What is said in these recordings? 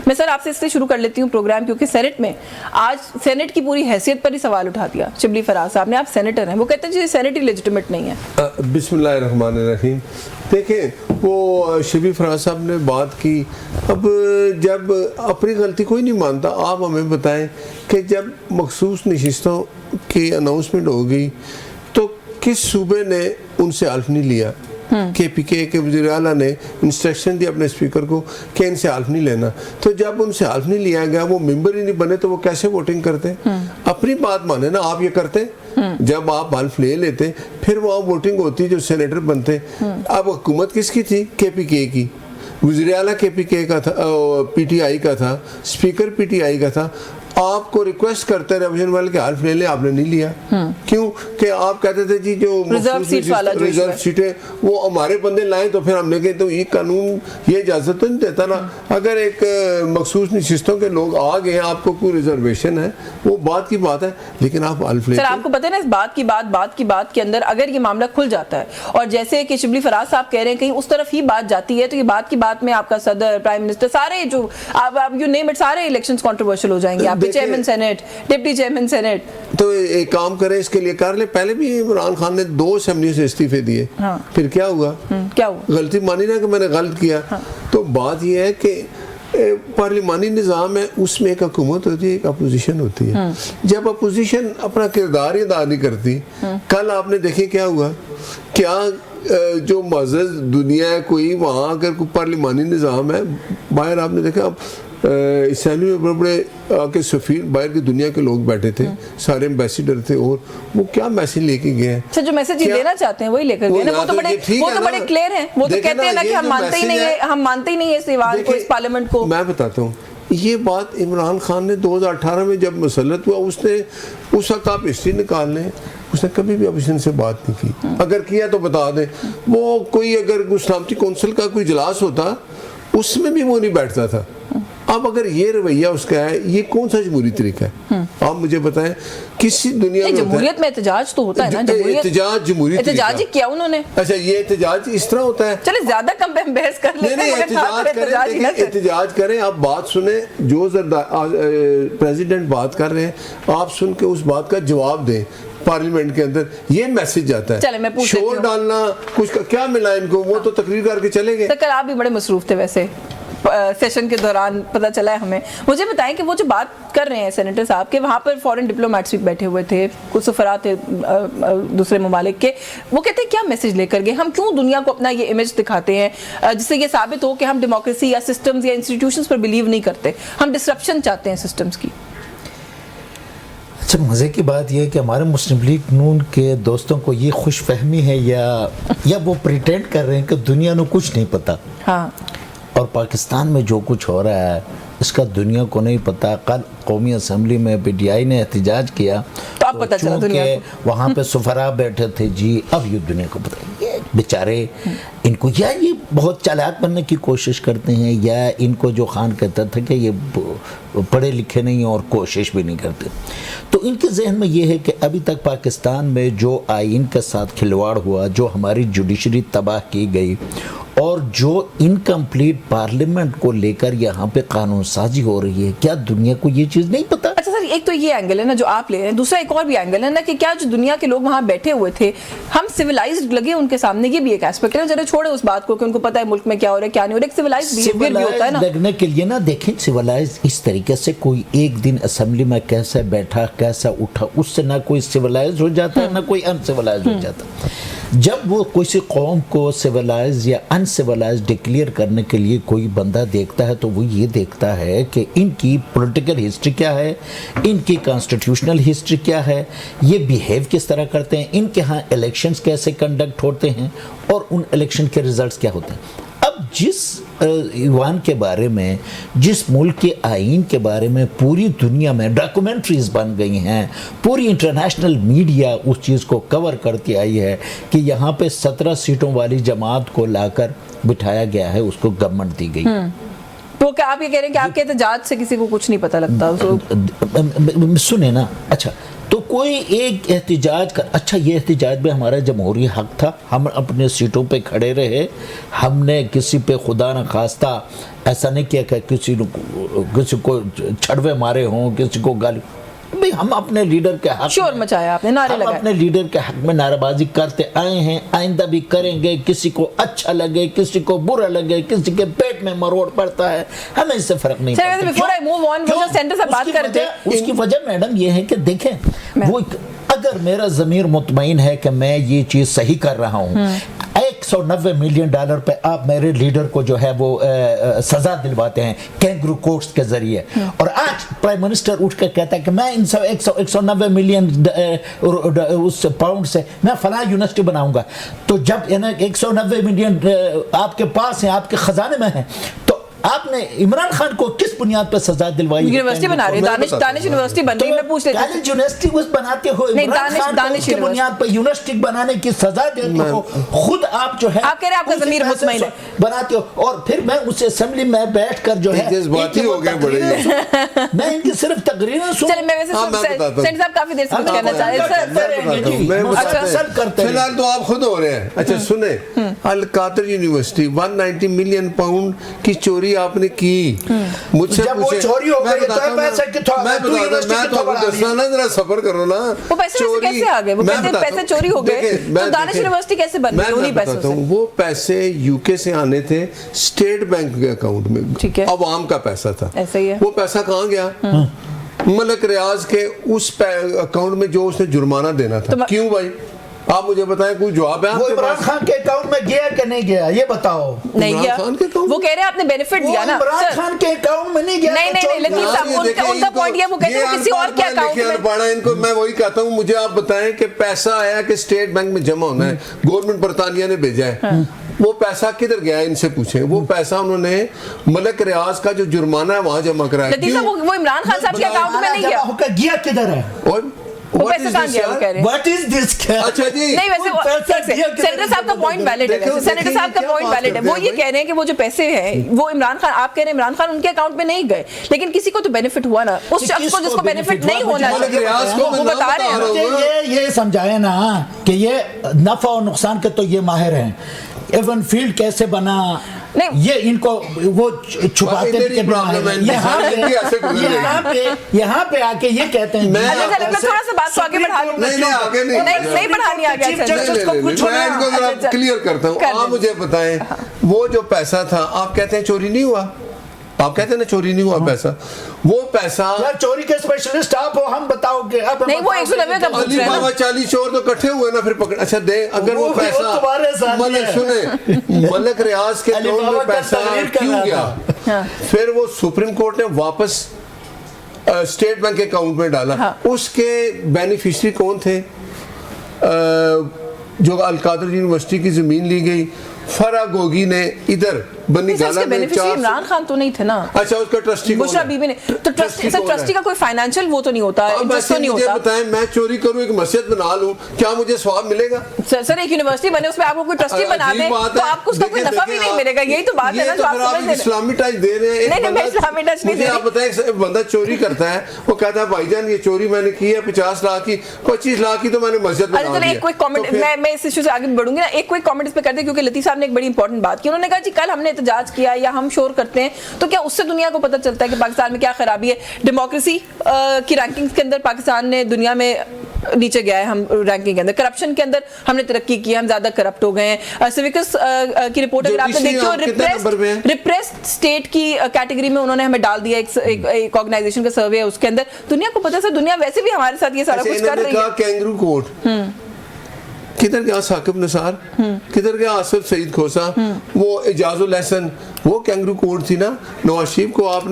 میں سر آپ سے اس سے شروع کر لیتی ہوں پروگرام، کیونکہ سینٹ میں آج سینٹ کی پوری حیثیت پر ہی سوال اٹھا دیا شبلی فراز صاحب نے. آپ سینیٹر ہیں، وہ کہتے ہیں جی سینٹ ہی لیجٹیمیٹ نہیں ہے. بسم اللہ الرحمن الرحیم. دیکھیں وہ شبلی فراز صاحب نے بات کی. اب جب اپنی غلطی کوئی نہیں مانتا، آپ ہمیں بتائیں کہ جب مخصوص نشستوں کی اناؤنسمنٹ ہو گئی تو کس صوبے نے ان سے حلف نہیں لیا؟ کے پی کے وزیر اعلیٰ نے انسٹرکشن دی اپنے اسپیکر کو کہ ان سے حلف نہیں لینا. تو جب ان سے حلف نہیں لیا گیا، وہ ممبر ہی نہیں بنے، تو وہ کیسے ووٹنگ کرتے؟ اپنی بات مانے نا. آپ یہ کرتے جب آپ حلف لے لیتے پھر وہاں ووٹنگ ہوتی جو سینیٹر بنتے. اب حکومت کس کی تھی؟ کے پی کے کی. وزیر اعلیٰ کے پی کے کا تھا، پی ٹی آئی کا تھا، اسپیکر پی ٹی آئی کا تھا. آپ کو ریکویسٹ کرتے ریویژن والے کے حلف لے لیں، آپ نے نہیں لیا. کیوں کہ آپ کہتے تھے جی جو ریزرو سیٹیں وہ ہمارے بندے لائیں، تو پھر ہم نے کہا تو یہ قانون یہ اجازت تو نہیں دیتا نا. اگر ایک مخصوص نشستوں کے لوگ آ گئے، آپ کو کوئی ریزرویشن ہے، وہ بات کی بات ہے، لیکن آپ حلف لے. سر آپ کو پتہ ہے نا، اس بات کی بات کے اندر اگر یہ معاملہ کھل جاتا ہے، اور جیسے کہ شبلی فراز صاحب کہہ رہے ہیں کہیں اس طرف ہی بات جاتی ہے، تو یہ بات کی بات میں آپ کا صدر، پرائم منسٹر، سارے جو آپ یو نیم اٹ، سارے الیکشنز کنٹروورشل ہو جائیں گے. آپ chairman senate, deputy chairman senate. تو ایک کام کریں، اس کے لیے کر لیں. پہلے بھی عمران خان نے 2 اسمبلی سے استعفے دیے، پھر کیا ہوا؟ غلطی مانی نا کہ میں نے غلط کیا. تو بات یہ ہے کہ پارلیمانی نظام ہے، اس میں ایک حکومت ہوتی ہے، ایک اپوزیشن ہوتی ہے. جب اپوزیشن اپنا کردار ادا نہیں کرتی، کل آپ نے دیکھیں کیا ہوا. کیا جو معزز دنیا ہے کوئی، وہاں اگر کوئی پارلیمانی نظام ہے، باہر آپ نے دیکھا اسمبلی میں بڑے بڑے کے سفیر باہر کی دنیا کے لوگ بیٹھے تھے، سارے ایمبیسیڈر تھے، اور وہ کیا میسیج لے کے گئے ہیں؟ اچھا، جو میسیج یہ دینا چاہتے ہیں وہی لے کر گئے نا. وہ تو بڑے کلیئر ہیں. وہ تو کہتے ہیں نا کہ ہم مانتے ہی نہیں ہیں اس ایوان کو، اس پارلیمنٹ کو. میں بتاتا ہوں یہ بات عمران خان نے 2018 میں جب مسلط ہوا، اس نے اس وقت آپ ہسٹری نکال لیں، اس نے کبھی بھی اپوزیشن سے بات نہیں کی. اگر کیا تو بتا دیں. وہ کوئی اگر سلامتی کونسل کا کوئی اجلاس ہوتا، اس میں بھی وہ نہیں بیٹھتا تھا. اب اگر یہ رویہ اس کا ہے، یہ کون سا جمہوری طریقہ ہے؟ آپ مجھے بتائیں کسی دنیا میں جمہوریت میں احتجاج تو ہوتا ہے نا. احتجاج جمہوری احتجاج ہی کیا انہوں نے. اچھا، یہ احتجاج اس طرح ہوتا ہے. چلے زیادہ کم پہ بحث کر لیتے ہیں. احتجاج کریں، آپ بات سنیں، جو پریزیڈنٹ بات کر رہے ہیں آپ سن کے اس بات کا جواب دیں. پارلیمنٹ کے اندر یہ میسج جاتا ہے. شور ڈالنا کچھ کیا ملا ان کو؟ وہ تو تقریر کر کے چلے گئے. کل آپ بھی بڑے مصروف تھے ویسے سیشن کے دوران، پتہ چلا ہے ہمیں. مجھے بتائیں کہ وہ جو بات کر رہے ہیں سینیٹر صاحب کے، وہاں پر فورن ڈپلومیٹس بھی بیٹھے ہوئے تھے، کچھ سفراء تھے دوسرے ممالک کے. وہ کہتے ہیں کیا میسج لے کر گئے؟ ہم کیوں دنیا کو اپنا یہ امیج دکھاتے ہیں جس سے یہ ثابت ہو کہ ہم ڈیموکریسی یا سسٹمز یا انسٹیٹیوشنز پر بلیو نہیں کرتے، ہم ڈسرپشن چاہتے ہیں سسٹمز کی. اچھا، مزے کی بات یہ ہے کہ ہمارے مسلم لیگ نون کے دوستوں کو یہ خوش فہمی ہے یا وہ پریٹینڈ کر رہے ہیں کہ دنیا کو کچھ نہیں پتا. ہاں، اور پاکستان میں جو کچھ ہو رہا ہے اس کا دنیا کو نہیں پتا. کل قومی اسمبلی میں پی ٹی آئی نے احتجاج کیا تو چونکہ وہاں پہ سفراء بیٹھے تھے، جی اب یہ دنیا کو پتا. یہ بیچارے ان کو یا یہ بہت چالاک بننے کی کوشش کرتے ہیں، یا ان کو جو خان کہتا تھا کہ یہ پڑھے لکھے نہیں ہیں اور کوشش بھی نہیں کرتے. تو ان کے ذہن میں یہ ہے کہ ابھی تک پاکستان میں جو آئین کے ساتھ کھلواڑ ہوا، جو ہماری جوڈیشری تباہ کی گئی، اور جو انکمپلیٹ پارلیمنٹ کو لے کر یہاں پہ قانون سازی ہو رہی ہے، کیا دنیا کو یہ چیز نہیں پتا؟ اچھا سر، ایک تو یہ اینگل ہے نا جو آپ لے رہے ہیں، دوسرا ایک اور بھی اینگل ہے نا کہ کیا جو دنیا کے لوگ وہاں بیٹھے ہوئے تھے ہم سیولائزڈ لگے ان کے سامنے؟ یہ بھی ایک ایسپیکٹ ہے. ذرا چھوڑیں اس بات کو کہ ان کو پتا ہے ملک میں کیا ہو رہا ہے کیا نہیں ہو رہا. ایک سیولائزڈ بیہیویئر بھی ہوتا ہے نا لگنے کے لیے نا. دیکھیں سیولائز اس طریقے سے کوئی ایک دن اسمبلی میں کیسا بیٹھا کیسا اٹھا، اس سے نہ کوئی سیولائز ہو جاتا ہے نہ کوئی ان سیولائز ہو جاتا. جب وہ کسی قوم کو سیولائز یا ان سیولائز ڈکلیئر کرنے کے لیے کوئی بندہ دیکھتا ہے تو وہ یہ دیکھتا ہے کہ ان کی پولیٹیکل ہسٹری کیا ہے، ان کی کانسٹیٹیوشنل ہسٹری کیا ہے، یہ بیہیو کس طرح کرتے ہیں، ان کے ہاں الیکشنز کیسے کنڈکٹ ہوتے ہیں، اور ان الیکشن کے ریزلٹس کیا ہوتے ہیں. اب جس ایوان کے بارے میں، جس ملک کے آئین کے بارے میں پوری دنیا میں ڈاکومنٹریز بن گئی ہیں، پوری انٹرنیشنل میڈیا اس چیز کو کور کرتی آئی ہے کہ یہاں پہ 17 سیٹوں والی جماعت کو لا کر بٹھایا گیا ہے، اس کو گورنمنٹ دی گئی. تو کیا آپ یہ کہہ رہے ہیں کہ آپ کے احتجاج سے کسی کو کچھ نہیں پتہ لگتا؟ سنیں نا. اچھا، تو کوئی ایک احتجاج کر, اچھا یہ احتجاج بھی ہمارا جمہوری حق تھا, ہم اپنے سیٹوں پہ کھڑے رہے, ہم نے کسی پہ خدا نہ خواستہ ایسا نہیں کیا کہ کسی کو چھڑوے مارے ہوں, کسی کو گالی, بھئی ہم اپنے لیڈر کے حق شور مچایا آپ نے, نعرے ہم لگائے, اپنے لیڈر کے حق میں نعرہ بازی کرتے آئے ہیں, آئندہ بھی کریں گے. کسی کو اچھا لگے, کسی کو برا لگے, کسی کے پیٹ میں مروڑ پڑتا ہے, ہمیں اس سے فرق نہیں پڑتا. before I move on, وہ جو سینٹر سے بات کرتے ہیں اس کی وجہ میڈم یہ ہے کہ دیکھیں, وہ اگر میرا ضمیر مطمئن ہے کہ میں یہ چیز صحیح کر رہا ہوں, $190 ملین پہ آپ میرے لیڈر کو جو ہے وہ سزا دلواتے ہیں کینگرو کورٹس کے ذریعے, اور آج پرائم منسٹر اٹھ کے کہتا ہے کہ میں ان 190 ملین اس پاؤنڈ سے میں فلاں یونیورسٹی بناؤں گا. تو جب 190 ملین آپ کے پاس ہیں, آپ کے خزانے میں ہیں, تو آپ نے عمران خان کو کس بنیاد پر سزا دلوائی؟ یونیورسٹی بنا رہی ہے, دانش یونیورسٹی بن رہی ہے, میں پوچھ لیتا ہوں. کالج یونیورسٹی بناتے ہو, عمران خان کو اس کے بنیاد پر یونیورسٹی بنانے کی سزا دیتے ہو, خود آپ جو ہے آپ کہہ رہے ہیں آپ کا ضمیر مطمئن ہے بناتے ہو, اور پھر میں اس اسمبلی میں بیٹھ کر جو ہے جذباتی ہو گئے بڑے, میں ان کی صرف تقریریں سن. چلیں میں ویسے سینٹر صاحب کافی دیر سے کچھ کہنا چاہ رہے ہیں. فی الحال تو آپ خود ہو رہے ہیں. اچھا سنیں, القادر یونیورسٹی 190 ملین پاؤنڈ کی چوری آپ نے کی, مجھ سے جب وہ چوری ہو گئی تو پیسے کتھوں میں تو دسنا نا, ذرا صبر کرو نا. وہ پیسے کیسے آ گئے, وہ پیسے چوری ہو گئے تو دانش یونیورسٹی کیسے بن گئی انہی پیسوں سے؟ وہ پیسے یو کے سے آنے تھے اسٹیٹ بینک کے اکاؤنٹ میں, عوام کا پیسہ تھا. وہ پیسہ کہاں گیا؟ ملک ریاض کے اس اکاؤنٹ میں جو اس نے جرمانہ دینا تھا. کیوں بھائی آپ مجھے بتائیں, کوئی جواب ہے آپ وہ کے عمران پاس؟ خان کے اکاؤنٹ میں گیا کہ نہیں گیا یہ بتاؤ. نہیں گیا, وہ کہہ رہے ہیں آپ نے بینیفٹ دیا نا. عمران خان کے اکاؤنٹ میں نہیں گیا. نہیں لطیف صاحب, ان کا پوائنٹ یہ, وہ کہتے ہیں کسی اور کے اکاؤنٹ میں. ان کو میں وہی کہتا ہوں, مجھے آپ بتائیں کہ پیسہ آیا کہ اسٹیٹ بینک میں جمع ہونا ہے, گورنمنٹ برطانیہ نے بھیجا ہے, وہ پیسہ کدھر گیا ہے ان سے پوچھیں. وہ پیسہ انہوں نے ملک ریاض کا جو جرمانہ ہے وہاں جمع کرایا. لطیف صاحب وہ عمران خان صاحب کے اکاؤنٹ میں نہیں گیا, کدھر ہے, اور وہ پیسے کہاں گیا وہ کہہ رہے ہیں. What is this? اچھا جی, نہیں ویسے سینیٹر صاحب کا پوائنٹ ویلڈ ہے, سینیٹر صاحب کا پوائنٹ ویلڈ ہے. وہ یہ کہہ رہے ہیں کہ وہ جو پیسے ہیں وہ عمران خان, آپ کہہ رہے ہیں عمران خان ان کے اکاؤنٹ میں نہیں گئے, لیکن کسی کو تو بینیفٹ ہوا نا, اس شخص کو جس کو بینیفٹ نہیں ہونا چاہیے وہ بتا رہے ہیں. یہ سمجھائے نا کہ یہ نفع اور نقصان کے تو یہ ماہر ہیں. ایون فیلڈ کیسے بنا, یہ ان کو وہ چھپاتے یہاں پہ آ کے یہ کہتے ہیں. میں تھوڑا سا بات کو آگے بڑھا لوں, نہیں بڑھانی آگے, میں ان کو ذرا کلیئر کرتا ہوں. آپ مجھے بتائیں, وہ جو پیسہ تھا آپ کہتے ہیں چوری نہیں ہوا, آپ کہتے ہیں نا چوری نہیں ہوا پیسہ, وہ پیسہ چوری کے اسپیشلسٹ آپ ہو, ہم بتاؤ گے. نہیں وہ 190 کا علی بابا 40 چور تو کٹھے ہوئے نا, پھر پکڑ. اچھا دے, اگر وہ پیسہ ملک ریاض کے اکاؤنٹ میں پیسہ کیوں گیا, پھر وہ سپریم کورٹ نے واپس اسٹیٹ بینک کے اکاؤنٹ میں ڈالا, اس کے بینیفیشری کون تھے؟ جو القادر یونیورسٹی کی زمین لی گئی, فرا گوگی نے ادھر بنی گالا میں عمران خان تو نہیں تھے نا, اچھا اس کا ٹرسٹی بشرا بی بی نے, تو ٹرسٹی کا کوئی فائنینشیل وہ تو نہیں ہوتا, انٹرسٹ تو نہیں ہوتا. مجھے بتائیں, میں چوری کروں ایک مسجد بنا لوں, کیا مجھے ثواب ملے گا؟ سر ایک یونیورسٹی بنے, اس میں آپ کو کوئی ٹرسٹی بنا دیں تو آپ کو اس کا کوئی نفع بھی نہیں ملے گا. یہی تو بات ہے نا جو آپ سمجھ رہے ہیں. اسلامی ٹچ دے رہے ہیں. نہیں میں اسلامی ٹچ نہیں دے رہی. آپ بتائیں, بندہ چوری کرتا ہے, وہ کہتا ہے بھائی جان یہ چوری میں نے کی ہے 50 لاکھ کی, 25 لاکھ کی تو میں نے مسجد بنا دی. ایک کوئی کامنٹ, میں اس ایشو سے آگے بڑھوں گی نا, ایک کوئی کامنٹ اس پہ کر دیں, کیونکہ لطیف صاحب نے ایک بڑی انپورٹنٹ بات کی. انہوں نے کہا جی کل ہم نے احتجاج کیا یا ہم شور کرتے ہیں تو کیا اس سے دنیا کو پتہ چلتا ہے کہ پاکستان میں کیا خرابی ہے؟ ڈیموکریسی کی رینکنگز کے اندر پاکستان نے دنیا میں نیچے گیا ہے, ہم رینکنگ کے اندر. کرپشن کے اندر ہم نے ترقی کی ہے, ہم زیادہ کرپٹ ہو گئے ہیں. سیوکس کی رپورٹ اگر آپ نے دیکھی ہو, ریپریسڈ اسٹیٹ کی کیٹیگری میں انہوں نے ہمیں ڈال دیا. ایک آرگنائزیشن کا سروے ہے, اس کے اندر دنیا کو پتہ ہے, دنیا ویسے بھی ہمارے ساتھ یہ سارا کچھ کر رہی ہے. کینگرو کوٹ کدھر گیا ثاقب نثار, کدھر گیا آصف سعید کھوسا, وہ اعجاز الحسن, وہ کینگرو کوڈ تھی نا. نواز شریف کو آپ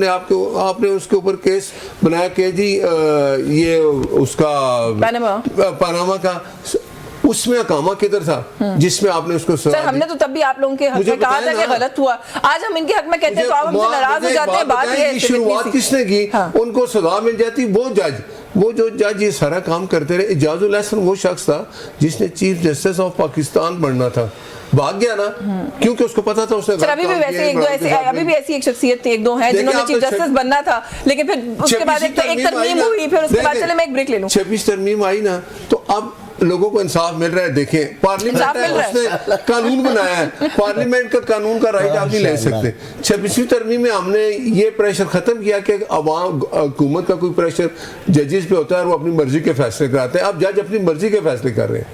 نے اس کے اوپر کیس بنایا کہ جی یہ اس کا پاناما کا, اس میں اقامہ کدھر تھا جس میں آپ نے اس کو سر ہم نے تو تب بھی آپ لوگوں کے حق میں کہا تھا کہ غلط ہوا, آج ہم ان کے حق میں کہتے ہیں تو آپ ہم سے ناراض ہو جاتے ہیں. بات یہ شروعات کس نے کی, ان کو سزا مل جاتی. وہ جو جج یہ سارا کام کرتے رہے. اعجاز الحسن وہ شخص تھا جس نے چیف جسٹس آف پاکستان بننا تھا, بھاگ گیا نا کیونکہ اس کو پتا تھا اس نے ابھی بھی ویسے ایک دو ایسے ابھی بھی ایسی ایک شخصیت ایک دو ہیں جنہوں نے چیف جسٹس بننا تھا لیکن پھر اس کے بعد ایک ترمیم ہوئی پھر اس کے بعد چلے میں ایک بریک لے لوں 26 ترمیم آئی نا تو اب لوگوں کو انصاف مل رہا ہے. دیکھیں پارلیمنٹ ہے اس نے قانون بنایا ہے, پارلیمنٹ کا قانون کا رائٹ آپ نہیں لے سکتے. 26ویں ترمیم میں ہم نے یہ پریشر ختم کیا کہ عوام حکومت کا کوئی پریشر ججز پہ ہوتا ہے اور وہ اپنی مرضی کے فیصلے کراتے ہیں. اب جج اپنی مرضی کے فیصلے کر رہے ہیں.